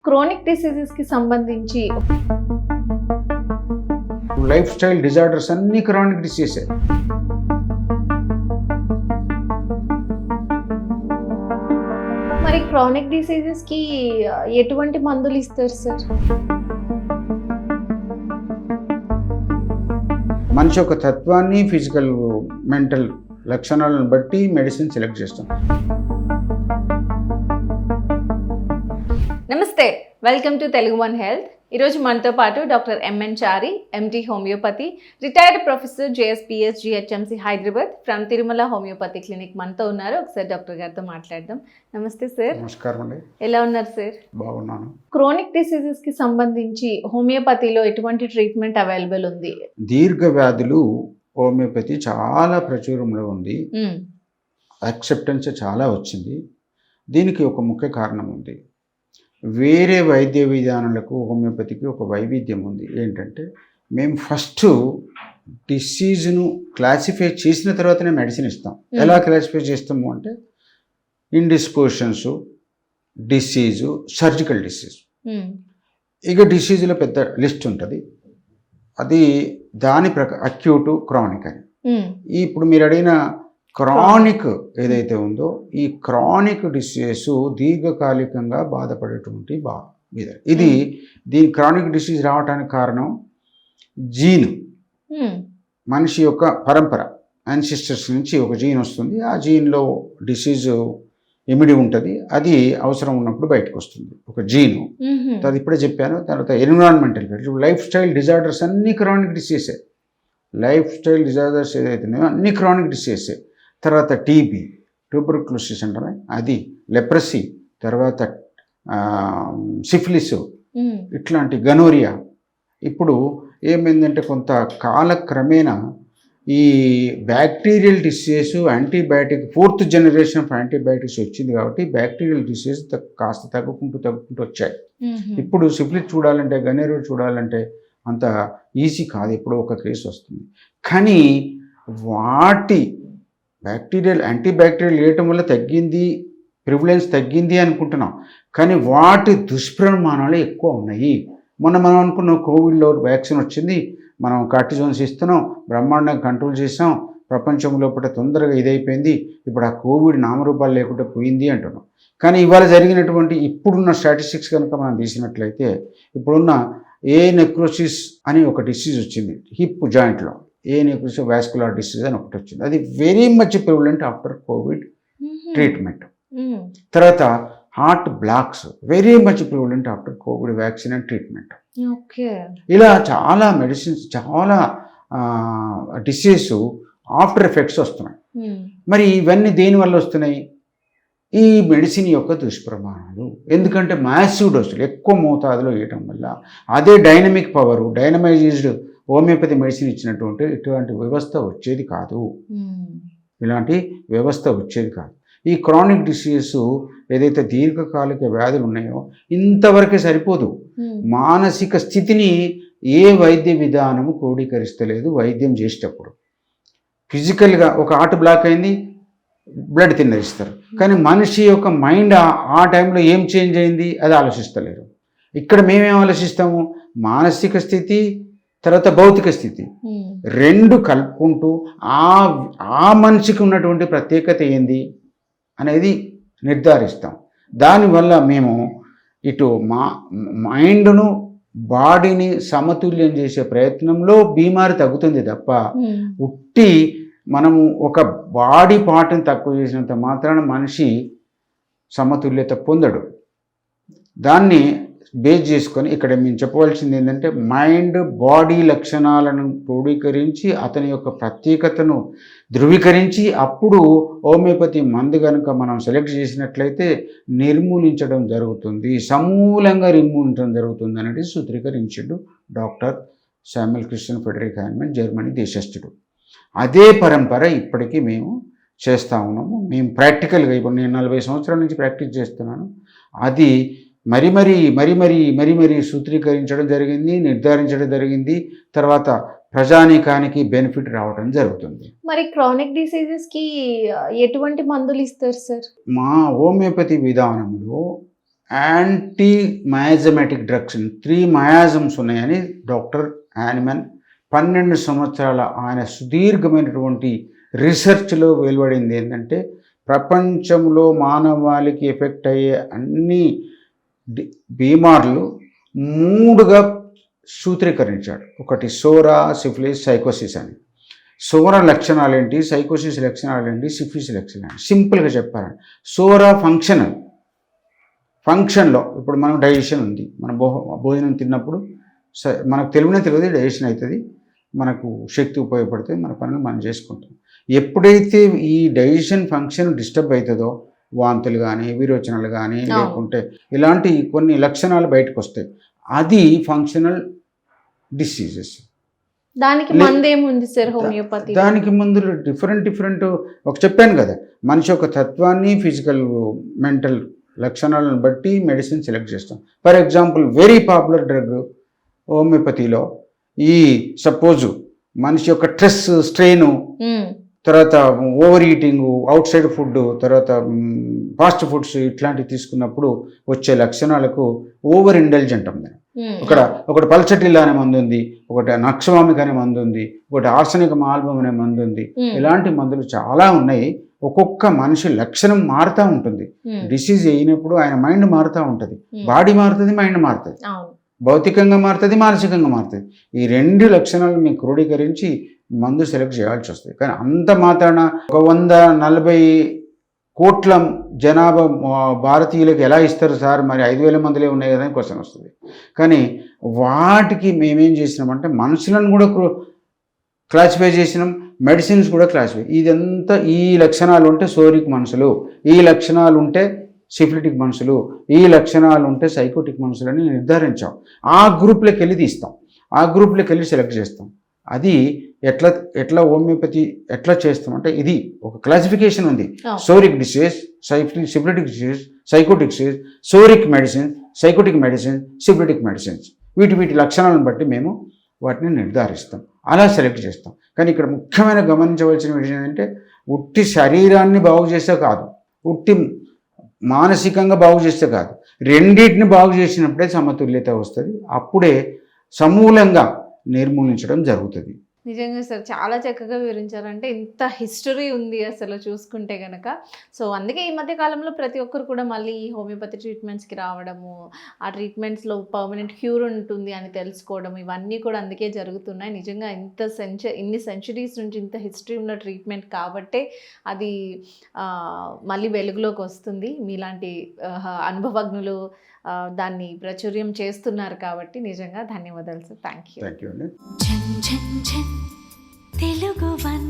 Chronic diseases కి సంబంధించి life style disorders అన్ని క్రానిక్ డిసీజే. మరి క్రానిక్ డిసీజెస్ కి ఎటువంటి మందులు ఇస్తారు సార్? మనిషి యొక్క తత్వాన్ని, ఫిజికల్ మెంటల్ లక్షణాలను బట్టి మెడిసిన్ సెలెక్ట్ చేస్తాం. నమస్తే, welcome to Telugu one health. ఈరోజు మనతో పాటు doctor MN Chari, MD homeopathy, retired professor JSPS GHMC Hyderabad from Tirumala homeopathy clinic మనతో ఉన్నారు. ఒకసారి డాక్టర్ గారితో మాట్లాడదాం. నమస్తే సార్. నమస్కారం అండి. ఎలా ఉన్నారు సార్? బాగున్నాను. క్రోనిక్ డిసీజెస్ కి సంబంధించి హోమియోపతిలో ఎటువంటి ట్రీట్మెంట్ అవైలబుల్ ఉంది? దీర్ఘ వ్యాధులు హోమియోపతి చాలా ప్రచురంలో ఉంది. యాక్సెప్టెన్స్ చాలా వచ్చింది. దీనికి ఒక ముఖ్య కారణం ఉంది. వేరే వైద్య విధానాలకు హోమియోపతికి ఒక వైవిధ్యం ఉంది. ఏంటంటే మేము ఫస్ట్ డిసీజ్ను క్లాసిఫై చేసిన తర్వాతనే మెడిసిన్ ఇస్తాం. ఎలా క్లాసిఫై చేస్తాము అంటే ఇండిస్పోజిషన్స్, డిసీజు, సర్జికల్ డిసీజ్. ఇక డిసీజులో పెద్ద లిస్ట్ ఉంటుంది. అది దాని అక్యూట్, క్రానిక్ అని. ఇప్పుడు మీరు అడిగిన క్రానిక్ ఏదైతే ఉందో, ఈ క్రానిక్ డిసీజెస్ దీర్ఘకాలికంగా బాధపడేటువంటి ఇది దీని క్రానిక్ డిసీజ్ రావడానికి కారణం జీన్. మనిషి యొక్క పరంపర, యాన్సిస్టర్స్ నుంచి ఒక జీన్ వస్తుంది. ఆ జీన్లో డిసీజ్ ఇమిడి ఉంటుంది. అది అవసరం ఉన్నప్పుడు బయటకు వస్తుంది, ఒక జీను. అది ఇప్పుడే చెప్పాను. తర్వాత environmental factors, life style disorders అన్ని క్రానిక్ డిసీజే. లైఫ్ స్టైల్ డిజార్డర్స్ ఏదైతున్నాయో అన్ని క్రానిక్ డిసీజే. తర్వాత టీబీ, ట్యూబర్క్లోసిస్ అంటామే అది, లెప్రసీ, తర్వాత సిఫిలిస్, ఇట్లాంటి గనోరియా. ఇప్పుడు ఏమైందంటే కొంత కాలక్రమేణా ఈ bacterial diseases, antibiotic 4th generation of antibiotics వచ్చింది కాబట్టి బ్యాక్టీరియల్ డిసీజ్ కాస్త తగ్గుకుంటూ వచ్చాయి. ఇప్పుడు సిఫిలిస్ చూడాలంటే, గనోరియా చూడాలంటే అంత ఈజీ కాదు. ఎప్పుడో ఒక కేసు వస్తుంది. కానీ వాటి బ్యాక్టీరియల్, యాంటీబ్యాక్టీరియల్ వేయటం వల్ల తగ్గింది, ప్రివిలెన్స్ తగ్గింది అనుకుంటున్నాం. కానీ వాటి దుష్పరిణామాలు ఎక్కువ ఉన్నాయి. మనం అనుకున్న కోవిడ్లో వ్యాక్సిన్ వచ్చింది, మనం కార్టిజోన్స్ ఇస్తున్నాం, బ్రహ్మాండంగా కంట్రోల్ చేసాం, ప్రపంచం లోపల తొందరగా ఇదైపోయింది, ఇప్పుడు ఆ కోవిడ్ నామరూపాలు లేకుండా పోయింది అంటున్నాం. కానీ ఇవాళ జరిగినటువంటి ఇప్పుడున్న స్టాటిస్టిక్స్ కనుక మనం తీసినట్లయితే, ఇప్పుడున్న ఏ నెక్రోసిస్ అని ఒక డిసీజ్ వచ్చింది హిప్ జాయింట్లో, ఏ నెక్రోసిస్ వాస్కులర్ డిసీజ్ అని ఒకటి వచ్చింది. అది very much prevalent after covid treatment. తర్వాత heart blocks very much prevalent after covid vaccine and treatment. ఇలా చాలా మెడిసిన్స్, చాలా డిసీజ్ ఆఫ్టర్ ఎఫెక్ట్స్ వస్తున్నాయి. మరి ఇవన్నీ దేనివల్ల వస్తున్నాయి? ఈ మెడిసిన్ యొక్క దుష్ప్రభావాలు. ఎందుకంటే మ్యాసివ్ డోసులు ఎక్కువ మోతాదులో వేయటం వల్ల అదే డైనమిక్ పవరు, డైనమైజ్డ్ హోమియోపతి మెడిసిన్ ఇచ్చినటువంటి ఇటువంటి వ్యవస్థ వచ్చేది కాదు. ఇలాంటి వ్యవస్థ వచ్చేది కాదు. ఈ క్రానిక్ డిసీజెస్ ఏదైతే దీర్ఘకాలిక వ్యాధులు ఉన్నాయో ఇంతవరకే సరిపోదు. మానసిక స్థితిని ఏ వైద్య విధానము క్రోడీకరిస్తలేదు వైద్యం చేసేటప్పుడు. ఫిజికల్గా ఒక హార్ట్ బ్లాక్ అయింది, బ్లడ్ తిన్నరిస్తారు. కానీ మనిషి యొక్క మైండ్ ఆ టైంలో ఏం చేంజ్ అయింది అది ఆలోచిస్తలేరు. ఇక్కడ మేమేం ఆలోచిస్తాము? మానసిక స్థితి, తర్వాత భౌతిక స్థితి రెండు కలుపుకుంటూ ఆ మనిషికి ఉన్నటువంటి ప్రత్యేకత ఏంది అనేది నిర్ధారిస్తాం. దానివల్ల మేము ఇటు మైండ్ను, బాడీని సమతుల్యం చేసే ప్రయత్నంలో బీమారి తగ్గుతుంది తప్ప ఉట్టి మనము ఒక బాడీ పార్ట్ని తక్కువ చేసినంత మాత్రాన మనిషి సమతుల్యత పొందడు. దాన్ని బేస్ చేసుకొని ఇక్కడ మేము చెప్పవలసింది ఏంటంటే మైండ్, బాడీ లక్షణాలను క్రోడీకరించి అతని యొక్క ప్రత్యేకతను ధృవీకరించి అప్పుడు హోమియోపతి మందు కనుక మనం సెలెక్ట్ చేసినట్లయితే నిర్మూలించడం జరుగుతుంది, సమూలంగా నిర్మూలించడం జరుగుతుంది అనేది సూత్రీకరించాడు doctor Samuel Christian Frederick Hahnemann, Germany దేశస్థుడు. అదే పరంపర ఇప్పటికీ మేము చేస్తూ ఉన్నాము. మేము ప్రాక్టికల్గా ఇప్పుడు నేను 40 సంవత్సరాల నుంచి ప్రాక్టీస్ చేస్తున్నాను. అది మరీ సూత్రీకరించడం జరిగింది, నిర్ధారించడం జరిగింది. తర్వాత ప్రజానీకానికి బెనిఫిట్ రావడం జరుగుతుంది. మరి క్రానిక్ డిసీజెస్ కి ఎటువంటి మందులు ఇస్తారు సార్? మా హోమియోపతి విధానంలో యాంటీ మయాజమాటిక్ డ్రగ్స్ 3 మయాజమ్స్ ఉన్నాయని డాక్టర్ యానిమన్ 12 సంవత్సరాల ఆయన సుదీర్ఘమైనటువంటి రీసెర్చ్లో వెలువడింది ఏంటంటే ప్రపంచంలో మానవాళికి ఎఫెక్ట్ అయ్యే అన్ని బీమార్లు 3గా సూత్రీకరించాడు. ఒకటి సోరా, సిఫిలిస్, సైకోసిస్ అని. సోరా లక్షణాలు ఏంటి, సైకోసిస్ లక్షణాలు ఏంటి, సిఫిలిస్ లక్షణాలు సింపుల్గా చెప్పారండి. సోరా ఫంక్షన్లో ఇప్పుడు మనం డైజెషన్ ఉంది, మనం భోజనం తిన్నప్పుడు మనకు తెలియదు డైజెషన్ అవుతుంది, మనకు శక్తి ఉపయోగపడుతుంది, మన పనులు మనం చేసుకుంటాం. ఎప్పుడైతే ఈ డైజెషన్ ఫంక్షన్ డిస్టర్బ్ అవుతుందో వాంతులు కానీ, విరోచనలు కానీ, లేకుంటే ఇలాంటి కొన్ని లక్షణాలు బయటకు వస్తాయి. అది ఫంక్షనల్ డిసీజెస్. దానికి మందు ఏముంది సార్ హోమియోపతి? దానికి మందులు డిఫరెంట్ ఒక చెప్పాను కదా, మనిషి యొక్క తత్వాన్ని, ఫిజికల్ మెంటల్ లక్షణాలను బట్టి మెడిసిన్ సెలెక్ట్ చేస్తాం. For example very popular drug హోమియోపతిలో ఈ సపోజు మనిషి యొక్క స్ట్రెయిన్, తర్వాత over eating, out side food, తర్వాత ఫాస్ట్ ఫుడ్స్ ఇట్లాంటివి తీసుకున్నప్పుడు వచ్చే లక్షణాలకు ఓవర్ ఇంటెలిజెంట్ ఉంది. ఒకటి పల్చటిల్ అనే మందు ఉంది, ఒకటి నక్సవామిక్ అనే మందు ఉంది, ఒకటి ఆర్సనిక్ ఆల్బమ్ అనే మందు ఉంది. ఇలాంటి మందులు చాలా ఉన్నాయి. ఒక్కొక్క మనిషి లక్షణం మారుతూ ఉంటుంది. డిసీజ్ అయినప్పుడు ఆయన మైండ్ మారుతూ ఉంటుంది, బాడీ మారుతుంది, మైండ్ మారుతుంది, భౌతికంగా మారుతుంది, మానసికంగా మారుతుంది. ఈ 2 లక్షణాలు మీకు క్రోడీకరించి మందు సెలెక్ట్ చేయాల్సి వస్తుంది. కానీ అంత మాత్రాన 140 కోట్ల జనాభా భారతీయులకు ఎలా ఇస్తారు సార్, మరి 5,000 మందులే ఉన్నాయి కదా అని క్వశ్చన్ వస్తుంది. కానీ వాటికి మేమేం చేసినామంటే మనుషులను కూడా క్లాసిఫై చేసినాం, మెడిసిన్స్ కూడా క్లాసిఫై. ఇదంతా ఈ లక్షణాలు ఉంటే సోరిక్ మనుషులు, ఈ లక్షణాలు ఉంటే సిఫిలిటిక్ మనుషులు, ఈ లక్షణాలు ఉంటే సైకోటిక్ మనుషులు అని నిర్ధారించాం. ఆ గ్రూప్లోకి వెళ్ళి తీస్తాం, ఆ గ్రూప్లోకి వెళ్ళి సెలెక్ట్ చేస్తాం. అది ఎట్లా హోమియోపతి ఎట్లా చేస్తామంటే ఇది ఒక క్లాసిఫికేషన్ ఉంది. Psoric disease, syphilitic disease, psychotic disease, psoric medicine, psychotic medicine, syphilitic medicines. వీటి లక్షణాలను బట్టి మేము వాటిని నిర్ధారిస్తాం, అలా సెలెక్ట్ చేస్తాం. కానీ ఇక్కడ ముఖ్యమైన గమనించవలసిన విషయం ఏంటంటే ఉట్టి శరీరాన్ని బాగు చేస్తే కాదు, ఉట్టి మానసికంగా బాగు చేస్తే కాదు, రెండింటిని బాగు చేసినప్పుడే సమతుల్యత వస్తుంది. అప్పుడే సమూలంగా నిర్మూలించడం జరుగుతుంది. నిజంగా సార్ చాలా చక్కగా వివరించారంటే ఇంత హిస్టరీ ఉంది అసలు చూసుకుంటే కనుక. సో అందుకే ఈ మధ్య కాలంలో ప్రతి ఒక్కరు కూడా మళ్ళీ ఈ హోమియోపతి ట్రీట్మెంట్స్కి రావడము, ఆ ట్రీట్మెంట్స్లో పర్మనెంట్ క్యూర్ ఉంటుంది అని తెలుసుకోవడం, ఇవన్నీ కూడా అందుకే జరుగుతున్నాయి. నిజంగా ఇన్ని సెంచురీస్ నుంచి ఇంత హిస్టరీ ఉన్న ట్రీట్మెంట్ కాబట్టే అది మళ్ళీ వెలుగులోకి వస్తుంది. మీలాంటి అనుభవజ్ఞులు దాన్ని ప్రాచుర్యం చేస్తున్నారు కాబట్టి నిజంగా ధన్యవాదాలు sir. Thank you. Thank you అండి. తెలుగు వన్